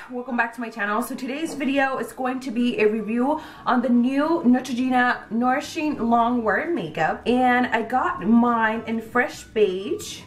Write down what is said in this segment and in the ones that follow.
welcome back to my channel. So today's video is going to be a review on the new Neutrogena Nourishing Longwear makeup, and I got mine in fresh beige.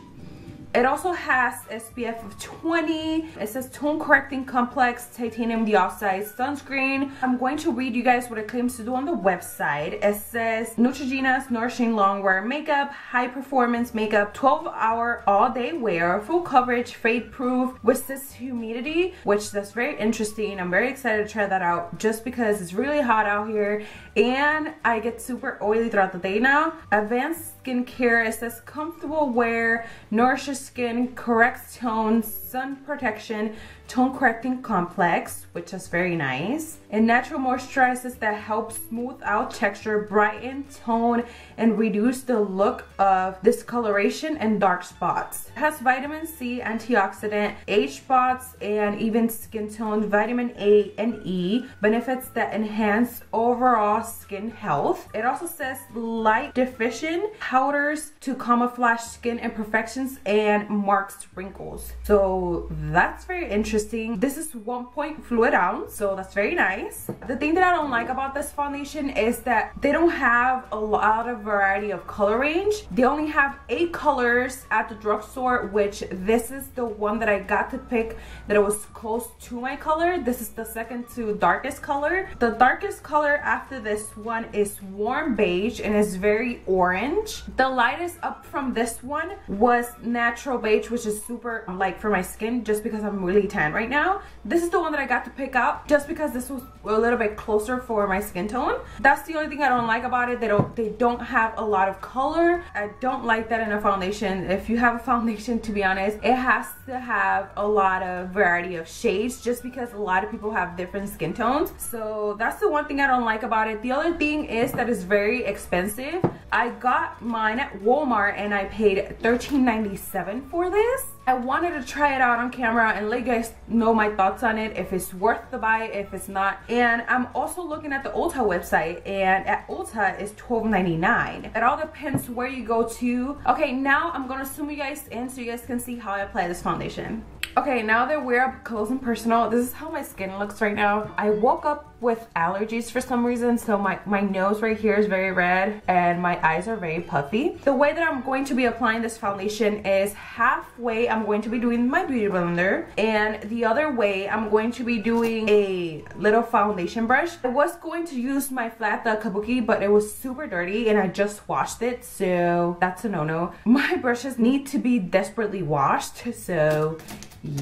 It also has SPF of 20. It says tone correcting complex titanium dioxide sunscreen. I'm going to read you guys what it claims to do on the website. It says Neutrogena's Nourishing Longwear Makeup, high performance makeup, 12-hour all day wear, full coverage, fade proof, resist humidity, which that's very interesting. I'm very excited to try that out just because it's really hot out here and I get super oily throughout the day now. Advanced skincare, it says comfortable wear, nourishes skin, corrects tone, sun protection, tone correcting complex, which is very nice, and natural moisturizers that help smooth out texture, brighten tone, and reduce the look of discoloration and dark spots. It has vitamin C, antioxidant, age spots, and even skin tone, vitamin A and E, benefits that enhance overall skin health. It also says light diffusion, powders to camouflage skin imperfections and marks wrinkles. So that's very interesting. This is 1 fluid ounce, so that's very nice. The thing that I don't like about this foundation is that they don't have a lot of variety of color range. They only have 8 colors at the drugstore, which this is the one that I got to pick that it was close to my color. This is the second to darkest color. The darkest color after this one is warm beige and is very orange. The lightest up from this one was natural beige, which is super light for my skin just because I'm really tan right now. This is the one that I got to pick out just because this was a little bit closer for my skin tone. That's the only thing I don't like about it. They don't have a lot of color. I don't like that in a foundation. If you have a foundation, to be honest, it has to have a lot of variety of shades just because a lot of people have different skin tones. So that's the one thing I don't like about it. The other thing is that it's very expensive. I got mine at Walmart and I paid $13.97 for this. I wanted to try it out on camera and let you guys know my thoughts on it, if it's worth the buy, if it's not. And I'm also looking at the Ulta website, and at Ulta it's $12.99. It all depends where you go to. Okay, now I'm gonna zoom you guys in so you guys can see how I apply this foundation. Okay, now that we're up close and personal, this is how my skin looks right now. I woke up with allergies for some reason, so my nose right here is very red and my eyes are very puffy. The way that I'm going to be applying this foundation is halfway I'm going to be doing my beauty blender, and the other way I'm going to be doing a little foundation brush. I was going to use my flat kabuki, but it was super dirty and I just washed it, so that's a no-no. My brushes need to be desperately washed, so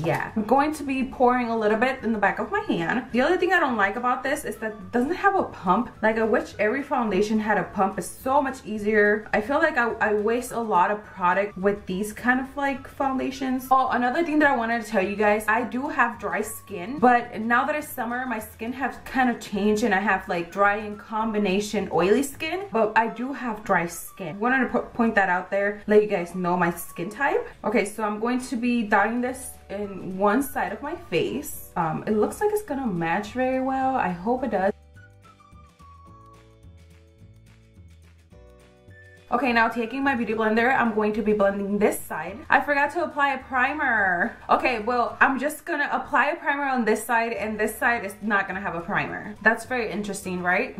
yeah. I'm going to be pouring a little bit in the back of my hand. The other thing I don't like about this is that it doesn't have a pump. Like, I wish every foundation had a pump. It's so much easier. I feel like I waste a lot of product with these kind of like foundations. Oh, another thing that I wanted to tell you guys, I do have dry skin, but now that it's summer, my skin has kind of changed and I have like dry and combination oily skin, but I do have dry skin. I wanted to point that out there, let you guys know my skin type. Okay, so I'm going to be dotting this in one side of my face. It looks like it's gonna match very well. I hope it does. Okay, now taking my beauty blender, I'm going to be blending this side. I forgot to apply a primer. Okay, well, I'm just gonna apply a primer on this side, and this side is not gonna have a primer. That's very interesting, right?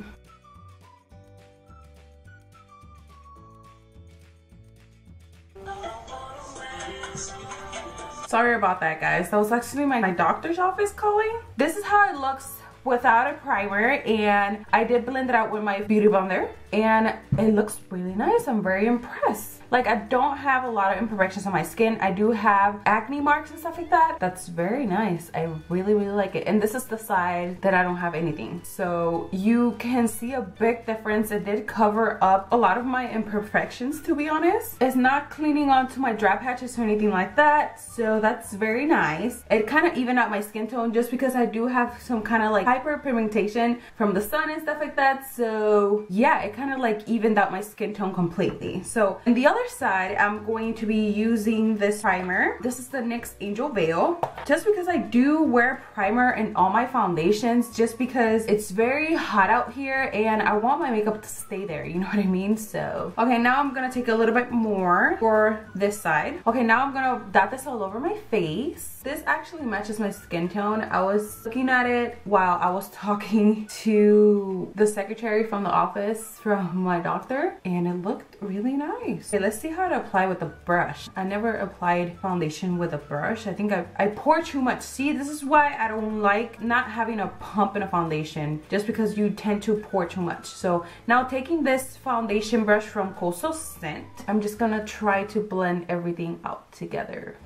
Sorry about that, guys. That was actually my doctor's office calling. This is how it looks without a primer, and I did blend it out with my beauty blender and it looks really nice. I'm very impressed. Like, I don't have a lot of imperfections on my skin. I do have acne marks and stuff like that. That's very nice. I really, really like it. And this is the side that I don't have anything. So you can see a big difference. It did cover up a lot of my imperfections, to be honest. It's not cleaning onto my dry patches or anything like that. So that's very nice. It kind of evened out my skin tone just because I do have some kind of like hyperpigmentation from the sun and stuff like that. So yeah, it kind kind of like evened out my skin tone completely. So on the other side, I'm going to be using this primer. This is the NYX Angel Veil. Just because I do wear primer in all my foundations, just because it's very hot out here and I want my makeup to stay there, you know what I mean? So, okay, now I'm gonna take a little bit more for this side. Okay, now I'm gonna dot this all over my face. This actually matches my skin tone. I was looking at it while I was talking to the secretary from the office from my doctor, and it looked really nice. Okay, let's see how to apply with a brush. I never applied foundation with a brush. I think I pour too much. See, this is why I don't like not having a pump in a foundation, just because you tend to pour too much. So now taking this foundation brush from Coastal Scent, I'm just gonna try to blend everything out together.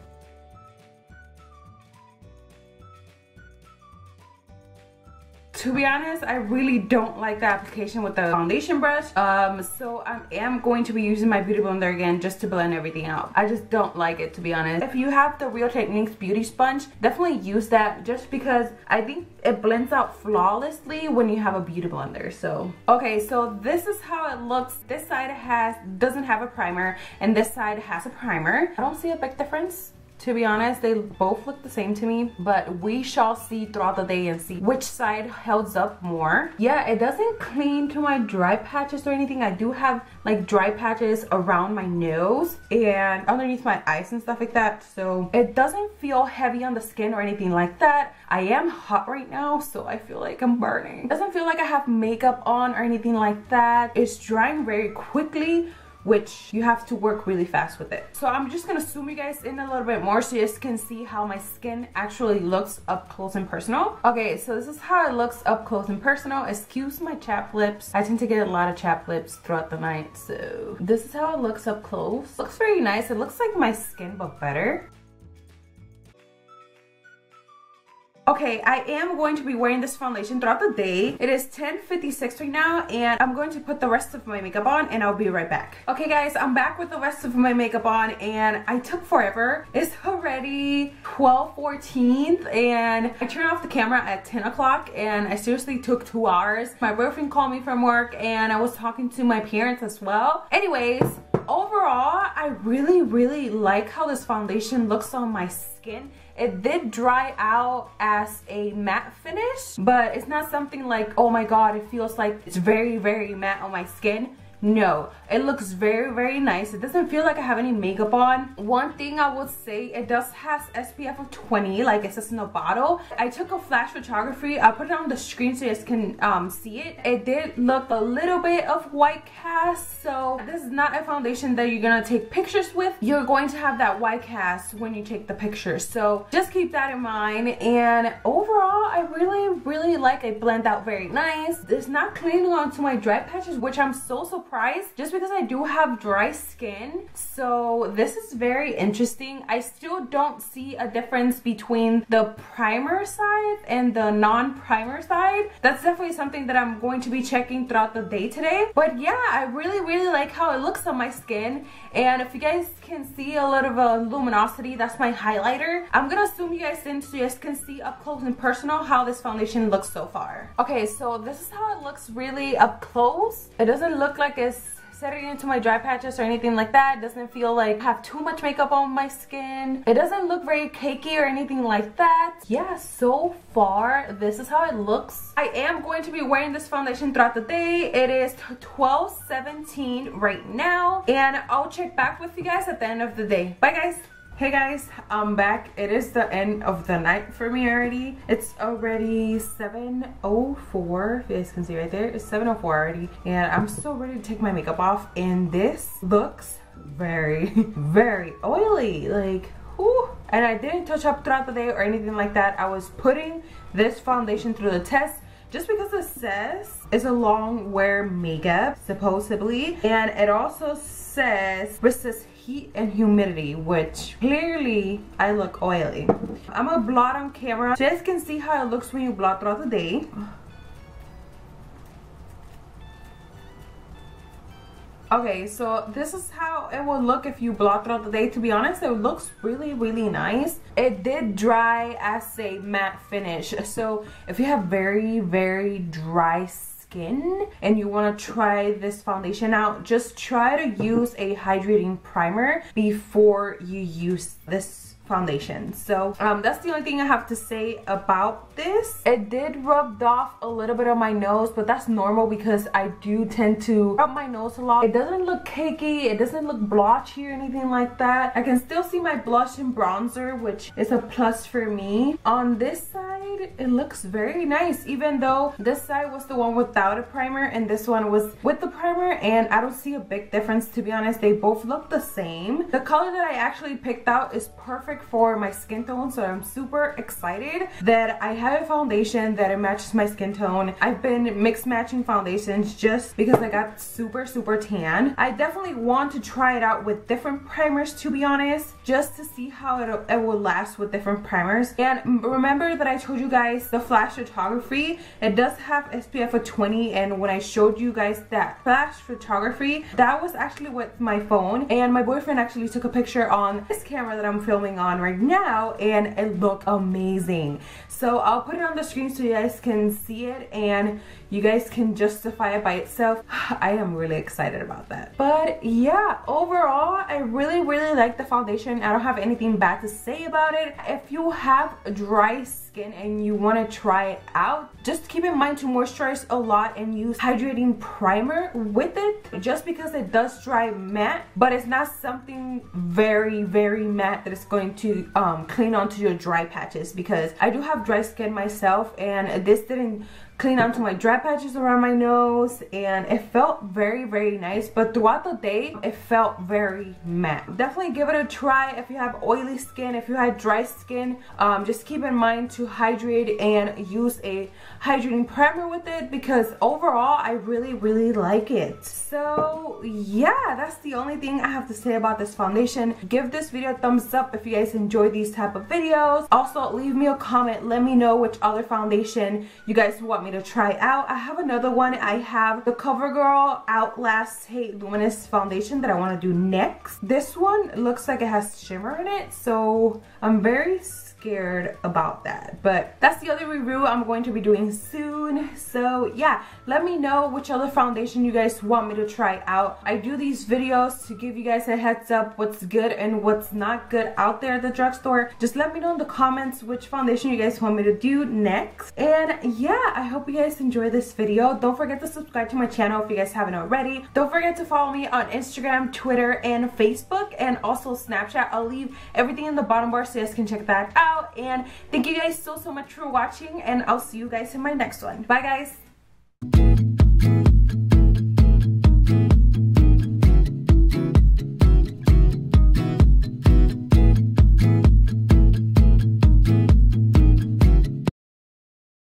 To be honest, I really don't like the application with the foundation brush. So I am going to be using my beauty blender again just to blend everything out. I just don't like it, to be honest. If you have the Real Techniques beauty sponge, definitely use that, just because I think it blends out flawlessly when you have a beauty blender. So okay, so this is how it looks. This side doesn't have a primer, and this side has a primer. I don't see a big difference. To be honest, they both look the same to me, but we shall see throughout the day and see which side holds up more. Yeah, it doesn't cling to my dry patches or anything. I do have like dry patches around my nose and underneath my eyes and stuff like that, so it doesn't feel heavy on the skin or anything like that. I am hot right now, so I feel like I'm burning. It doesn't feel like I have makeup on or anything like that. It's drying very quickly, which you have to work really fast with it. So I'm just gonna zoom you guys in a little bit more so you guys can see how my skin actually looks up close and personal. Okay, so this is how it looks up close and personal. Excuse my chapped lips. I tend to get a lot of chapped lips throughout the night, so this is how it looks up close. Looks very nice. It looks like my skin, but better. Okay, I am going to be wearing this foundation throughout the day. It is 10:56 right now, and I'm going to put the rest of my makeup on, and I'll be right back. Okay guys, I'm back with the rest of my makeup on, and I took forever. It's already 12:14, and I turned off the camera at 10 o'clock, and I seriously took 2 hours. My boyfriend called me from work, and I was talking to my parents as well. Anyways, overall, I really like how this foundation looks on my skin. It did dry out as a matte finish, but it's not something like, oh my god, it feels like it's very matte on my skin. No, it looks very nice. It doesn't feel like I have any makeup on. One thing I would say, it does has SPF of 20, like it says in the bottle. I took a flash photography. I'll put it on the screen so you guys can see it. It did look a little bit of white cast, so this is not a foundation that you're gonna take pictures with. You're going to have that white cast when you take the pictures, so just keep that in mind. And overall, I really like it. Blend out very nice. It's not clinging onto my dry patches, which I'm so surprised, just because I do have dry skin. So this is very interesting. I still don't see a difference between the primer side and the non-primer side. That's definitely something that I'm going to be checking throughout the day today. But yeah, I really like how it looks on my skin. And if you guys can see a little bit of luminosity, that's my highlighter. I'm gonna zoom you guys in so you guys can see up close and personal how this foundation looks so far. Okay, so this is how it looks really up close. It doesn't look like it's setting into my dry patches or anything like that. It doesn't feel like I have too much makeup on my skin. It doesn't look very cakey or anything like that. Yeah, so far this is how it looks. I am going to be wearing this foundation throughout the day. It is 12:17 right now, and I'll check back with you guys at the end of the day. Bye guys. Hey guys, I'm back. It is the end of the night for me already. It's already 7:04. If you guys can see right there, it's 7:04 already, and I'm still ready to take my makeup off, and this looks very oily, like whew. And I didn't touch up throughout the day or anything like that. I was putting this foundation through the test just because it says it's a long wear makeup supposedly, and it also says resist heat and humidity, which clearly I look oily. I'm gonna blot on camera so you guys can see how it looks when you blot throughout the day. Okay, so this is how it will look if you blot throughout the day. To be honest, it looks really nice. It did dry as a matte finish, so if you have very dry skin, skin and you want to try this foundation out, just try to use a hydrating primer before you use this foundation. So that's the only thing I have to say about this. It did rub off a little bit on my nose, but that's normal because I do tend to rub my nose a lot. It doesn't look cakey, it doesn't look blotchy or anything like that. I can still see my blush and bronzer, which is a plus for me. On this side, it looks very nice, even though this side was the one without a primer and this one was with the primer, and I don't see a big difference, to be honest. They both look the same. The color that I actually picked out is perfect for my skin tone, so I'm super excited that I have a foundation that it matches my skin tone. I've been mix matching foundations just because I got super tan. I definitely want to try it out with different primers, to be honest, just to see how it will last with different primers. And remember that I told you guys the flash photography, it does have SPF of 20, and when I showed you guys that flash photography, that was actually with my phone, and my boyfriend actually took a picture on this camera that I'm filming on right now, and it looked amazing. So I'll put it on the screen so you guys can see it and you guys can justify it by itself. I am really excited about that. But yeah, overall I really like the foundation. I don't have anything bad to say about it. If you have dry skin and you want to try it out, just keep in mind to moisturize a lot and use hydrating primer with it, just because it does dry matte, but it's not something very matte that is going to clean onto your dry patches, because I do have dry skin myself and this didn't clean onto my dry patches around my nose, and it felt very nice, but throughout the day it felt very matte. Definitely give it a try if you have oily skin. If you have dry skin, just keep in mind to hydrate and use a hydrating primer with it, because overall I really like it. So yeah, that's the only thing I have to say about this foundation. Give this video a thumbs up if you guys enjoy these type of videos. Also leave me a comment, let me know which other foundation you guys want me to try out. I have another one. I have the CoverGirl Outlast Hate Luminous foundation that I want to do next. This one looks like it has shimmer in it, so I'm very scared about that, but that's the other review I'm going to be doing soon. So yeah, let me know which other foundation you guys want me to try out. I do these videos to give you guys a heads up what's good and what's not good out there at the drugstore. Just let me know in the comments which foundation you guys want me to do next. And yeah, I hope you guys enjoy this video. Don't forget to subscribe to my channel if you guys haven't already. Don't forget to follow me on Instagram, Twitter, and Facebook, and also Snapchat. I'll leave everything in the bottom bar so you guys can check that out. And thank you guys so much for watching, and I'll see you guys in my next one. Bye guys.